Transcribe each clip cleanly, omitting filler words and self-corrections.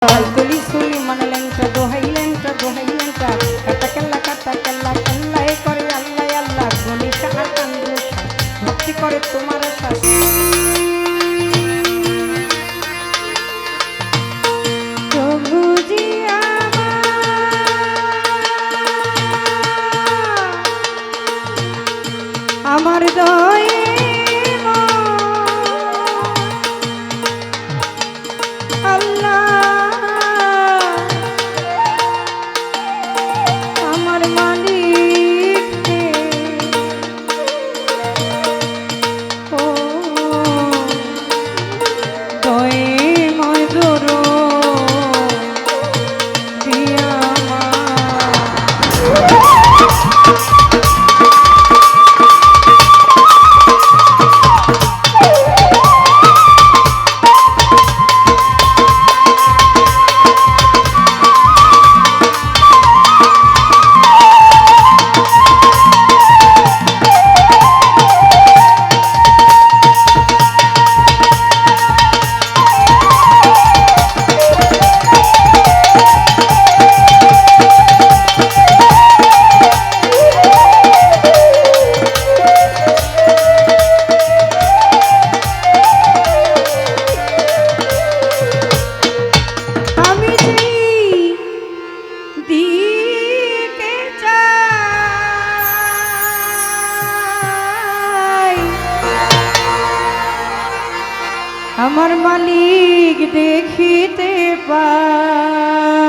তুলি সুলি মানলেনটা দোহাইলেনটা দোহাইলেনটা কাটা কেল্লা কেল্লাই করে আল্লাহ আল্লাহ গণিকা আর কান্দ্রে ভক্তি করে তোমার শ্বাস প্রভুজি আমার দয়ে আমার মালিক দেখিতে পায়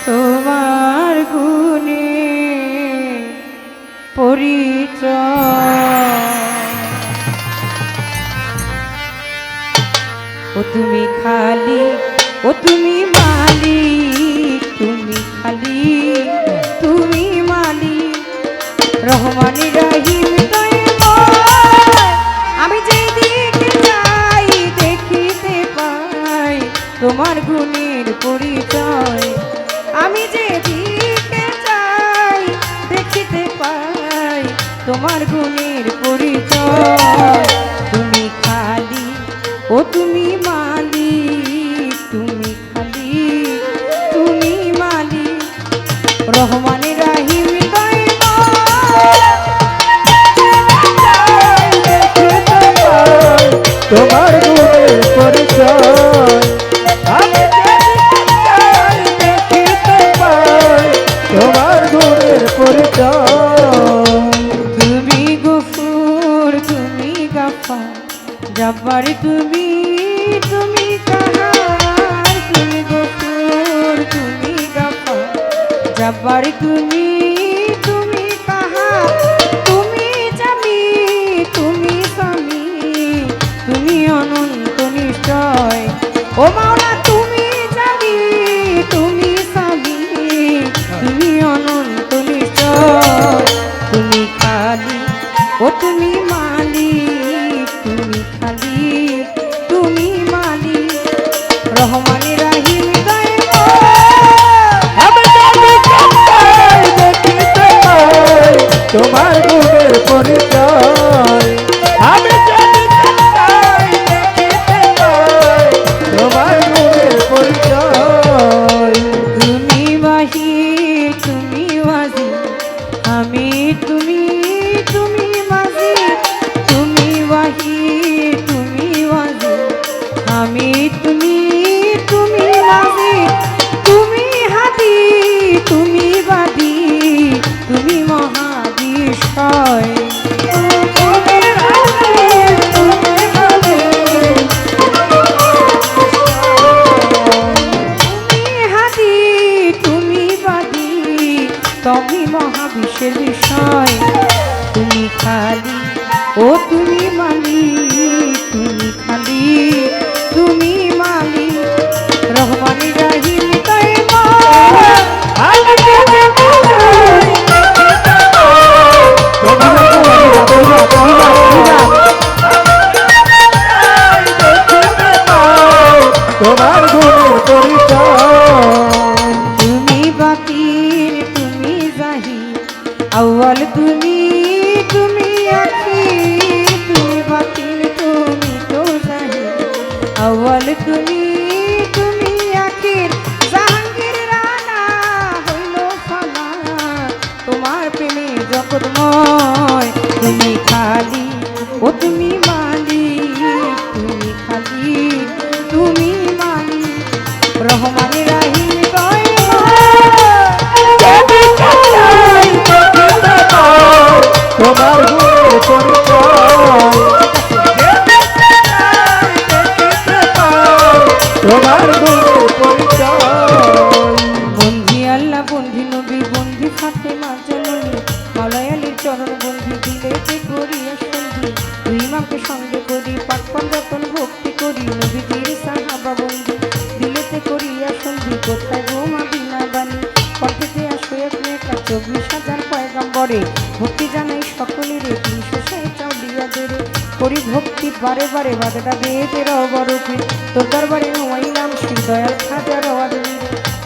তোমার গুণে পরিচয় ও তুমি খালি ও তুমি মালিক তুমি খালি তুমি মালিক রহমানি রহিম আমি যেই দিকে যাই দেখিতে পাই তোমার গুণের পরিচয় আমি যেদিকে যাই দেখিতে পাই তোমার গুণের পরিচয় তুমি খালি ও তুমি মালিক তুমি খালি তুমি মালিক রহমানি রহিম তোমার গুণের পরিচয় আমি দেখিতে পাই তোমার গুণের পরিচয় তুমি গফুর তুমি গাফার জব্বার তুমি তুমি কাহার তুমি গফুর তুমি গাফার জব্বার তুমি তুমি কাহার তুমি জামি তুমি স্বামী তুমি অনন্ত নিশ্চয় ও মাওলা তুমি জানি তুমি স্বামী তুমি অনন্ত নিশ্চয় তুমি খালি ও তুমি মালিক তুমি খালি তুমি মালিক রহমানি রহিম দেখিতে পাই তোমার গুণের পরিচয় আমি তোমার গুণের পরিচয় তুমি বাহির তুমি ওয়াজি আমি তুমি তুমি মাঝি তুমি বাহির তুমি ওয়াজি আমি তুমি তুমি মাঝি তুমি হাতি তুমি বাদী তুমি মহাবিষয় তুমি মহাবিশ্বের বিষয় তুমি খালি ও তুমি মালিক তুমি খালি তুমি মালিক রহমানি রহিম তোমার গুণের পরিচয় তুমি বাতিল তুমি জাহির আউয়াল তুমি তুমি আখির তুমি বাতিল তুমি তো জাহির আউয়াল তুমি তুমি আখির জাহাঙ্গীর রানা হইল ফানা তোমার প্রেমে জগৎময় তুমি খালি ও তুমি মালিক তুমি খালি তুমি মালিক রহমান রাহিম তোমার গুণের পরিচয় তোমার গুণের পরিচয় বন্ধি আল্লাহ বন্ধি নবী বন্ধি ফাতেমা জননী মাওলাই আলীর চরণ বন্ধি দিলেতে করিয়া সন্ধি দুই ইমামকে সঙ্গে করি পাক পঞ্জাতন ভক্তি করি নবীজির সাহাবা বন্ধি দিলেতে করিয়া সন্ধি কোথায় গোমা বিনা বাণী কণ্ঠেতে আসো এক মেয়েটা 24,000 পয়গম্বরে ভক্তি জানাই সকলেরে 300 চাউলিয়াদের করি ভক্তি বারে বারে বাগদা বেদের অবরূপে তোর দরবারে নুয়াইলাম শ্রী দয়াল খাজার আওয়াজে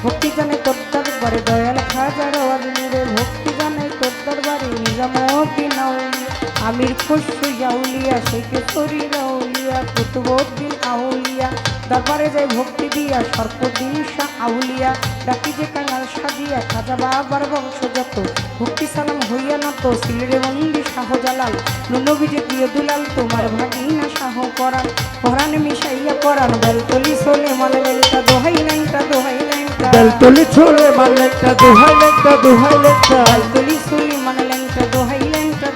ভক্তি জানে তোর দরবারে দয়াল খাজার আওয়াজে ভক্তি জানে তোর দরবারে নিজামউদ্দিন আউলিয়া আমির খুশু আউলিয়া শেখে শরীর আউলিয়া কুতুবউদ্দিন আউলিয়া দরবারে যায় ভক্তি দিয়া সর্বদিন শাহ আউলিয়া ডাকি যে কাঙাল সাজিয়া খাজা বাবার বংশজাত ভক্তি সালাম হইয়া না তো সিলেরে বন্দি শাহজালাল নবীজি দিয়ে দুলাল তোমার ভাগিনা শাহ পরাণ পরাণ মিশাইয়া পরাণ বেলতলি সোলে মানে বেলটা দোহাই ল্যাংটা বেলতলি ছোলে মালেকটা দোহাই লেখটা বেলতলি সোলে মানে ল্যাংটা দোহাই ল্যাংটা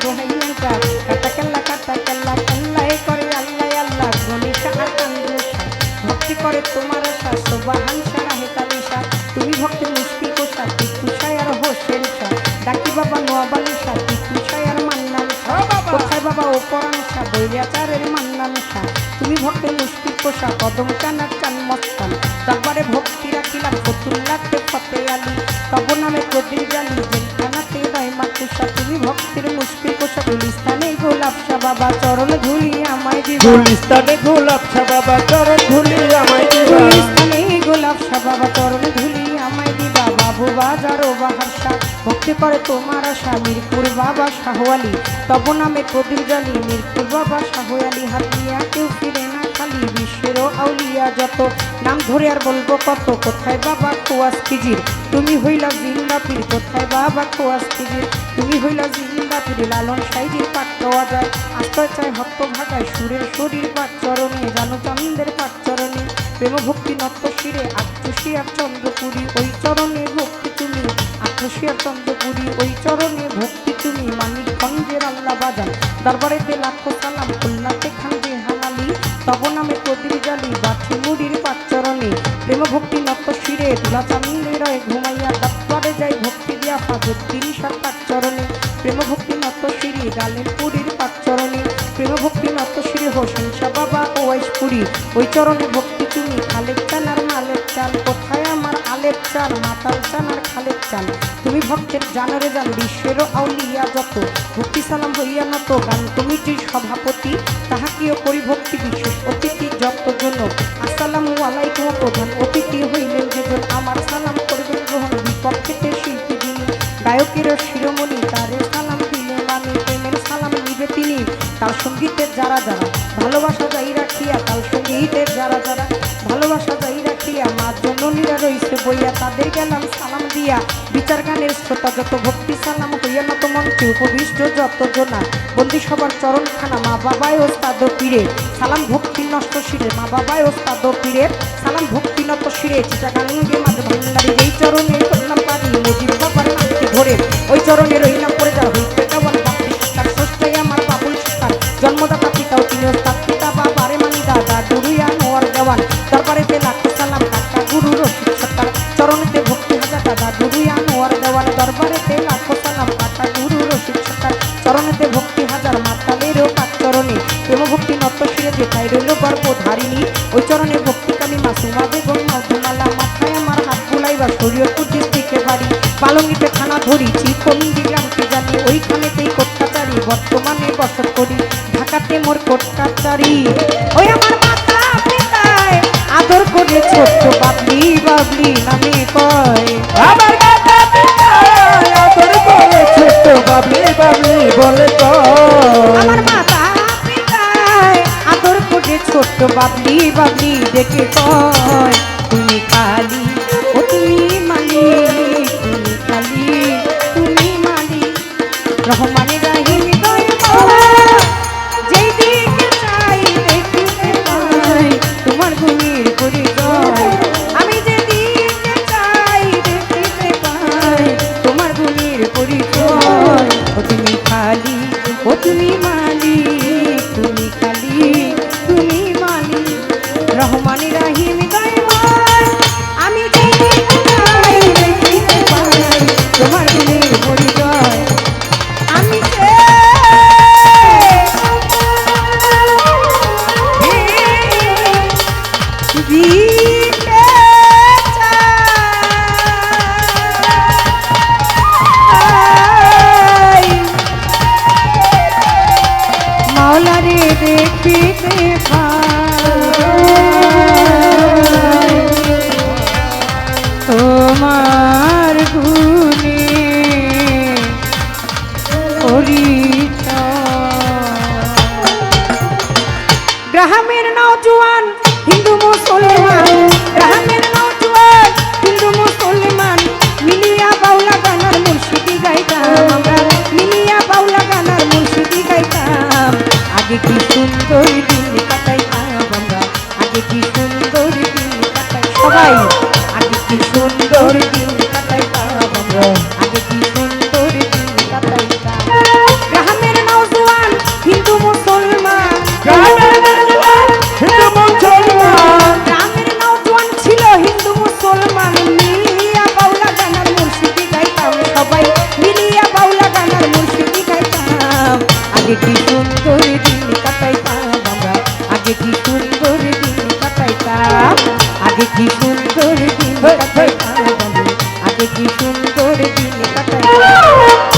কাটা কেল্লা কেল্লাই করে আল্লাহ আল্লাহ গণেশা আর কান্দ্রেশা ভক্তি করে তোমার শাহ সুবহান শাহ হেতালিশা তুমি ভক্তি মুশকিল কোষা টিকুশায় আর হোসেন শাহ ডাকি বাবা নোয়াবালি শাহ টিকুশায় আর মান্নান শাহ কোথায় বাবা ও পরাণ শাহ বৈরাচারের মান্নান শাহ তুমি ভক্তি মুশকিল কোষা কদম চানার চান মস্তান তারপরে ভক্তি রাখিলাম ফতুল্লাতে ফতে আলী তব নামে প্রদীপ জানি জেলখানাতে রহমা কুষা তুমি ভক্তির মুশকিল কোষা গুলিস্তানে গোলাপ শাহ বাবা চরণ ধুলি আমায় দিবা গুলিস্তানে গোলাপ শাহ বাবা চরণ ধুলি আমায় দিবা গুলিস্তানে গোলাপ শাহ বাবা চরণ ধুলি আমায় দিবা বাবু বাজার ও বাহার শাহ ভক্তি করে তোমার আশা মিরপুর বাবা শাহওয়ালি তব নামে প্রদীপ জানি মিরপুর বাবা শাহওয়ালি হাত দিয়া কেউ ফিরে না খালি বিশ্বের আউলিয়া যত নাম ধরে আর বলবো কত কোথায় বাবা খোয়াস খিজির তুমি হইলা জিন্দা পীর কোথায় বাবা খোয়াস খিজির তুমি হইলা জিন্দা পীর লালন সাইজির পাঠ পাওয়া যায় আশ্রয় চায় হত্য ভাগায় সুরের শরীর পাঠ চরণে জানো চন্দ্রের পাঠ চরণে প্রেম ভক্তি নত্য শিরে আত্মসী আর চন্দ্রপুরী ওই চরণে ভক্তি তুমি আত্মসী আর চন্দ্রপুরী ওই চরণে ভক্তি তুমি মানিকগঞ্জের আল্লাহ বাজান দরবারেতে লাখো সালাম খুলনাতে খানবে হামালি তব নামে প্রদীপ জালি বাছি মুড়ির পাঠ চরণে প্রেম ভক্তি নত্য শিরে তুলা চান্দের রয় ঘুমাইয়া দপ্তরে যাই ভক্তি দিয়া ফাজত 30 পাঠ চরণে প্রেম ভক্তি নত্য শিরে গালের পুরীর পাঠ চরণে প্রেম ভক্তি নত্য শিরে হোসেন শাহ বাবা ও ওয়াইশপুরি ওই চরণে ভক্তি তুমি খালেক চান আর মালেক চান কোথায় আমার আলেপ চান মাতাল চান আর খালেক চান তুমি ভক্তের জানারে যান বিশ্বের আউলিয়া যত ভক্তি সালাম হইয়া নত গান কমিটির সভাপতি তাহাকেও করি ভক্তি বিশেষ অতিথি যতজন আসসালামু আলাইকুম প্রধান অতিথি হইলেন যেজন আমার সালাম করবেন গ্রহণ বিপক্ষেতে শিল্পী যিনি গায়কের শিরোমণি তারে সালাম দিলে মানে প্রেমের সালাম নিবে তিনি তার সঙ্গীতের যারা যারা ভালোবাসা যাই রাখিয়া তার সঙ্গীতের যারা যারা ভালোবাসা যাই রাখিয়া মা জননীরা রইছে বইয়া তাদের গেলাম সালাম দিয়া বিচার গানের শ্রোতা যত ভক্তি সালাম হইয়া নত মঞ্চে উপবিষ্ট যত জনা বন্দি সবার চরণখানা মা বাবায় ওস্তাদ পীরে সালাম ভক্তি নষ্ট শিরে মা বাবায় ওস্তাদ পীরে সালাম ভক্তি নত শিরে চিটাগাঙ্গে মাঝে ভান্ডারি এই চরণে করলাম পারি মুজিব বাবার নামকে ধরে ওই চরণে রইলাম পড়ে যা হইতে কেমন বাপি তার ষষ্ঠই আমার বাবুল সরকার জন্মদাতা পিতাও তিনি ওস্তাদ পিতা বাবারে মানি দাদা ডুরুয়া নোয়ার দেওয়ান দরবারেতে লাখো সালাম কাকা গুরু রশিদ সরকার চরণেতে ভক্তি হাজার দাদা ডুরুয়া নোয়ার দেওয়ান দরবারেতে লাখো সালাম কাকা গুরু রশিদ সরকার চরণেতে ভক্তি হাজার মাতালেরও পাক চরণে প্রেম ভক্তি নত্য শিরে যেথায় রইল গর্ব ধারিণী ওই চরণে ভক্তিকামী মাসুমা বেগম মধুমালা মাথায় আমার হাত বুলাইবা শরীয়তপুর ডিস্ট্রিক্টে বাড়ি পালঙ্গিতে থানা ধরিছি কমিটি গ্রামকে জানি ওইখানেতেই কোটকাচারি বর্তমানে বসত করি ঢাকাতে মোর কোটকাচারি ওই আমার মাতা পিতায় আদর করে ছোট্ট বাবলি বাবলি নামে কয় আমার মাতা পিতা আদর করে ছোট্ট বাবলি বাবলি বলে তো আমার মাতা পিতায় আদর করে ছোট্ট বাবলি বাবলি ডেকে কয় তুমি কালি ও তুমি মালিক, তুমি কালি তুমি মালিক। রহমানে রাহিম দয়াময়, যেই দিকে চাই দেখিতে পাই তোমার গুণের পরিচয়। আমি যেদিকে চাই দেখিতে পাই তোমার গুণের পরিচয়। ও তুমি খালি ও তুমি মালিক, তুমি খালি তুমি মালিক। রহমানে রাহিম দয়াময়, আমি যেদিকে চাই দেখিতে পাই তোমার গুণের পরিচয়। আমি দিতে চাই মাওলারে দেখিতে পাই তোমার গুণে গ্রামের নওজোয়ান হিন্দু মুসলমান, গ্রামের নওজোয়ান হিন্দু মুসলমান মিলিয়া বাউলা গানার মুর্শিদি গাইতাম আমরা, মিলিয়া বাউলা গানার মুর্শিদি গাইতাম। আগে কি সুন্দর দিন কাটাইতাম আমরা, আগে কি সুন্দর দিন কাটাই সবাই, আগে কি সুন্দর দিন কাটাইতাম আমরা, আগে কি সুন্দর দিন কাটাইতাম। গ্রামের নওজোয়ান হিন্দু মুসলমান, গ্রামের নওজোয়ান হিন্দু মুসলমান, গ্রামের নওজোয়ান ছিল হিন্দু মুসলমান মিলিয়া বাউলা গানার মুর্শিদি গাইতাম সবাই, মিলিয়া বাউলা গানার মুর্শিদি গাইতাম। আগে কি সুন্দর দিন কাটাইতাম আমরা, আগে কি সুন্দর দিন কাটাইতাম, আগে কি সুন্দর দিন কাটাইতাম, আগে কি সুন্দর দিন কাটাইতাম।